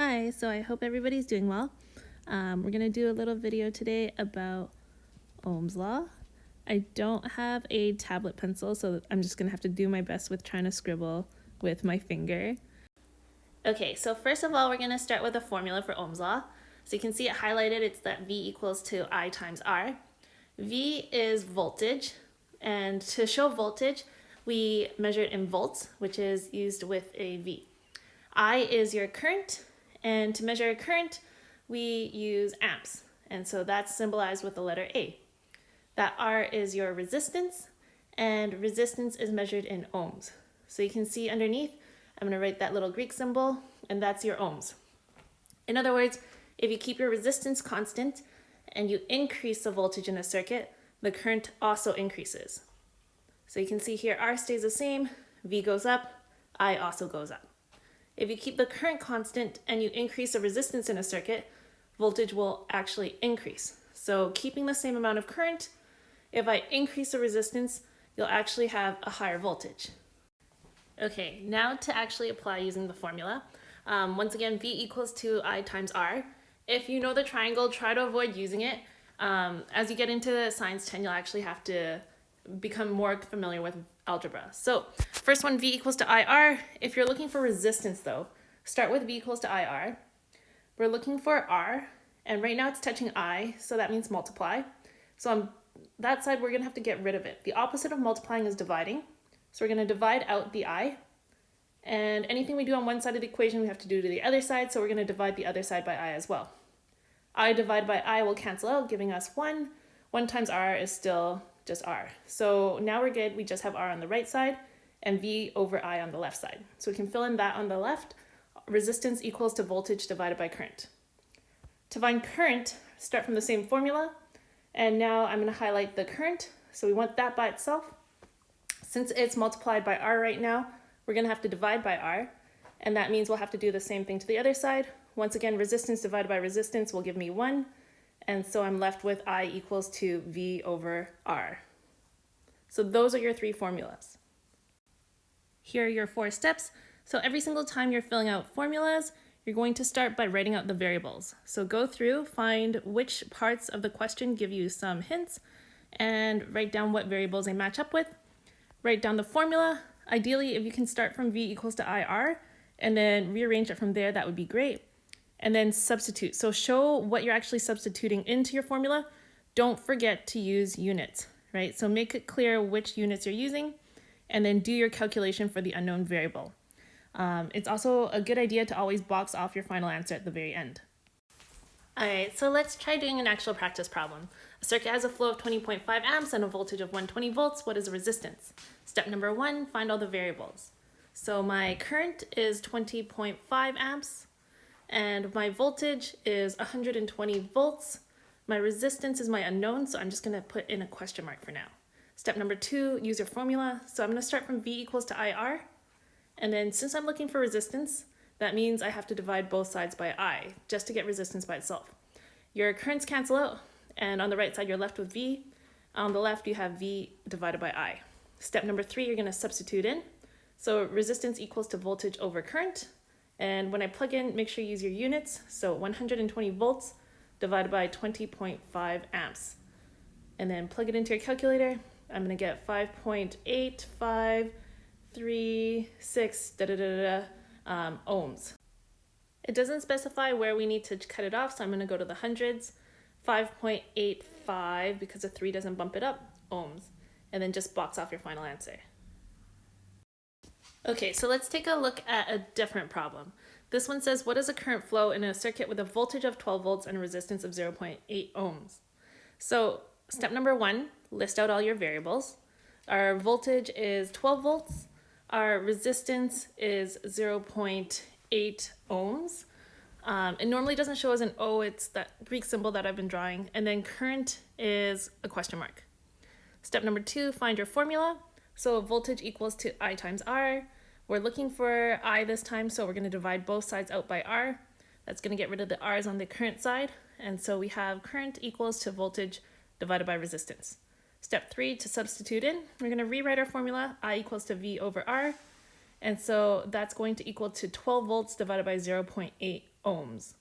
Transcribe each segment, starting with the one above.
Hi, so I hope everybody's doing well. We're going to do a little video today about Ohm's law. I don't have a tablet pencil, so I'm just going to have to do my best with trying to scribble with my finger. Okay, so first of all, we're going to start with a formula for Ohm's law. So you can see it highlighted, it's that V equals to I times R. V is voltage, and to show voltage, we measure it in volts, which is used with a V. I is your current, and to measure current, we use amps, and so that's symbolized with the letter A. That R is your resistance, and resistance is measured in ohms. So you can see underneath, I'm going to write that little Greek symbol, and that's your ohms. In other words, if you keep your resistance constant and you increase the voltage in a circuit, the current also increases. So you can see here R stays the same, V goes up, I also goes up. If you keep the current constant and you increase the resistance in a circuit, voltage will actually increase. So keeping the same amount of current, if I increase the resistance, you'll actually have a higher voltage. Okay, now to actually apply using the formula. Once again, V equals to I times R. If you know the triangle, try to avoid using it. As you get into Science 10, you'll actually have to become more familiar with algebra. So first one, V equals to IR. If you're looking for resistance though, start with V equals to IR. We're looking for R, and right now it's touching I, so that means multiply. So on that side, we're gonna have to get rid of it. The opposite of multiplying is dividing. So we're gonna divide out the I, and anything we do on one side of the equation, we have to do to the other side, so we're gonna divide the other side by I as well. I divided by I will cancel out, giving us 1. 1 times R is still just R. So now we're good, we just have R on the right side and V over I on the left side. So we can fill in that on the left. Resistance equals to voltage divided by current. To find current, start from the same formula, and now I'm going to highlight the current. So we want that by itself. Since it's multiplied by R right now, we're going to have to divide by R, and that means we'll have to do the same thing to the other side. Once again, resistance divided by resistance will give me 1. And so I'm left with I equals to V over R. So those are your 3 formulas. Here are your 4 steps. So every single time you're filling out formulas, you're going to start by writing out the variables. So go through, find which parts of the question give you some hints, and write down what variables they match up with. Write down the formula. Ideally, if you can start from V equals to IR and then rearrange it from there, that would be great. And then substitute. So show what you're actually substituting into your formula. Don't forget to use units, right? So make it clear which units you're using, and then do your calculation for the unknown variable. It's also a good idea to always box off your final answer at the very end. All right, so let's try doing an actual practice problem. A circuit has a flow of 20.5 amps and a voltage of 120 volts. What is the resistance? Step number 1, find all the variables. So my current is 20.5 amps. And my voltage is 120 volts. My resistance is my unknown, so I'm just going to put in a question mark for now. Step number 2, use your formula. So I'm going to start from V equals to IR. And then since I'm looking for resistance, that means I have to divide both sides by I, just to get resistance by itself. Your currents cancel out, and on the right side you're left with V. On the left you have V divided by I. Step number 3, you're going to substitute in. So resistance equals to voltage over current. And when I plug in, make sure you use your units. So 120 volts divided by 20.5 amps. And then plug it into your calculator. I'm going to get 5.8536 ohms. It doesn't specify where we need to cut it off, so I'm going to go to the hundreds. 5.85, because the 3 doesn't bump it up, ohms. And then just box off your final answer. Okay, so let's take a look at a different problem. This one says, what is the current flow in a circuit with a voltage of 12 volts and a resistance of 0.8 ohms? So step number 1, list out all your variables. Our voltage is 12 volts. Our resistance is 0.8 ohms. It normally doesn't show as an O, it's that Greek symbol that I've been drawing. And then current is a question mark. Step number 2, find your formula. So voltage equals to I times R. We're looking for I this time, so we're going to divide both sides out by R. That's going to get rid of the R's on the current side. And so we have current equals to voltage divided by resistance. Step 3, to substitute in, we're going to rewrite our formula. I equals to V over R. And so that's going to equal to 12 volts divided by 0.8 ohms.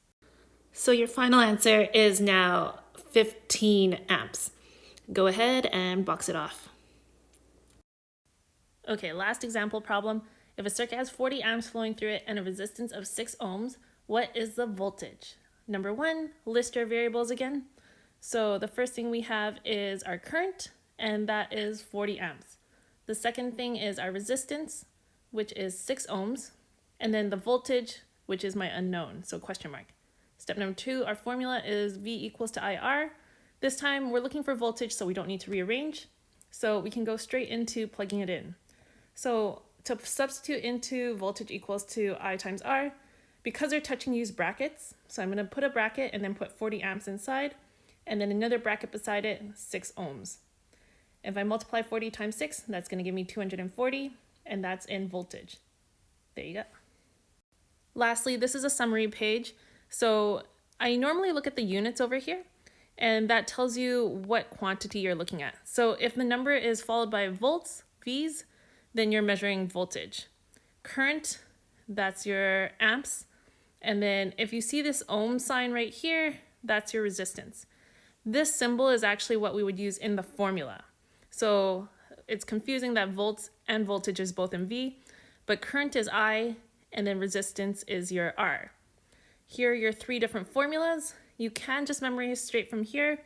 So your final answer is now 15 amps. Go ahead and box it off. Okay, last example problem. If a circuit has 40 amps flowing through it and a resistance of 6 ohms, what is the voltage? Number one, list your variables again. So the first thing we have is our current, and that is 40 amps. The second thing is our resistance, which is 6 ohms, and then the voltage, which is my unknown, so question mark. Step number two, our formula is V equals to IR. This time we're looking for voltage, so we don't need to rearrange. So we can go straight into plugging it in. So to substitute into voltage equals to I times R, because they're touching, use brackets. So I'm going to put a bracket and then put 40 amps inside, and then another bracket beside it, 6 ohms. If I multiply 40 times 6, that's going to give me 240, and that's in voltage. There you go. Lastly, this is a summary page. So I normally look at the units over here, and that tells you what quantity you're looking at. So if the number is followed by volts, V's, then you're measuring voltage. Current, that's your amps. And then if you see this ohm sign right here, that's your resistance. This symbol is actually what we would use in the formula. So it's confusing that volts and voltage is both in V, but current is I, and then resistance is your R. Here are your 3 different formulas. You can just memorize straight from here,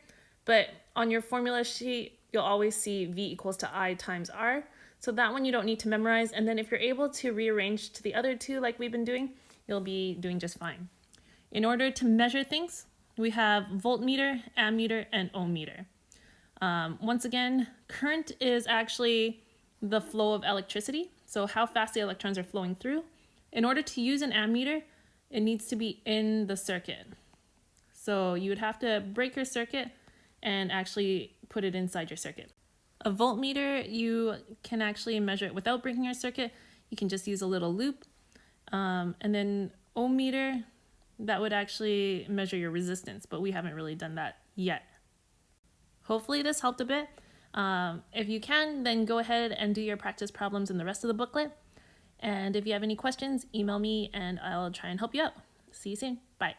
but on your formula sheet, you'll always see V equals to I times R. So that one you don't need to memorize. And then if you're able to rearrange to the other 2 like we've been doing, you'll be doing just fine. In order to measure things, we have voltmeter, ammeter, and ohm meter. Once again, current is actually the flow of electricity, so how fast the electrons are flowing through. In order to use an ammeter, it needs to be in the circuit. So you would have to break your circuit and actually put it inside your circuit. A voltmeter, you can actually measure it without breaking your circuit. You can just use a little loop. And then ohm meter, that would actually measure your resistance, but we haven't really done that yet. Hopefully this helped a bit. If you can, then go ahead and do your practice problems in the rest of the booklet. And if you have any questions, email me and I'll try and help you out. See you soon. Bye.